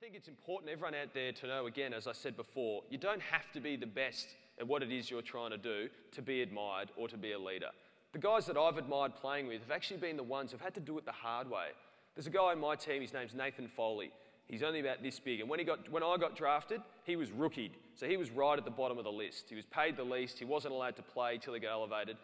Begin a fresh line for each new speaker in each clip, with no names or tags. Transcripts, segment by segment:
think it's important, everyone out there, to know, again, as I said before, you don't have to be the best at what it is you're trying to do to be admired or to be a leader. The guys that I've admired playing with have actually been the ones who've had to do it the hard way. There's a guy on my team, his name's Nathan Foley. He's only about this big, and when I got drafted, he was rookied. So he was right at the bottom of the list. He was paid the least, he wasn't allowed to play till he got elevated,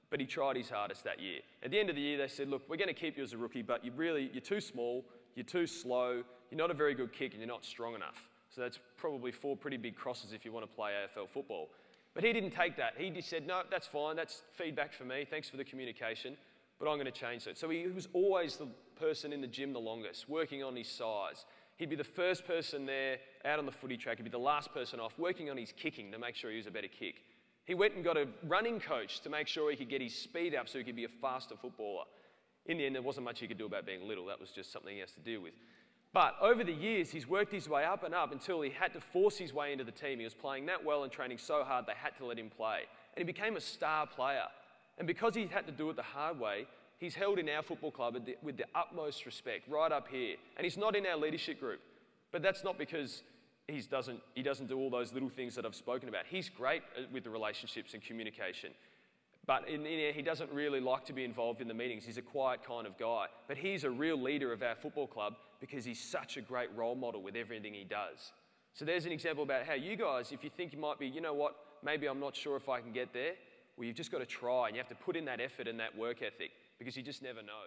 but he tried his hardest that year. At the end of the year, they said, look, we're going to keep you as a rookie, but you're too small, you're too slow, you're not a very good kick, and you're not strong enough. So that's probably 4 pretty big crosses if you want to play AFL football. But he didn't take that. He just said, no, that's fine, that's feedback for me, thanks for the communication, but I'm going to change it. So he was always the person in the gym the longest, working on his size. He'd be the first person there out on the footy track, he'd be the last person off, working on his kicking to make sure he was a better kick. He went and got a running coach to make sure he could get his speed up so he could be a faster footballer. In the end, there wasn't much he could do about being little. That was just something he has to deal with. But over the years, he's worked his way up and up until he had to force his way into the team. He was playing that well and training so hard, they had to let him play. And he became a star player. And because he had to do it the hard way, he's held in our football club with the utmost respect, right up here. And he's not in our leadership group. But that's not because he doesn't do all those little things that I've spoken about. He's great with the relationships and communication. But he doesn't really like to be involved in the meetings. He's a quiet kind of guy. But he's a real leader of our football club because he's such a great role model with everything he does. So there's an example about how you guys, if you think you might be, you know what, maybe I'm not sure if I can get there, well, you've just got to try and you have to put in that effort and that work ethic because you just never know.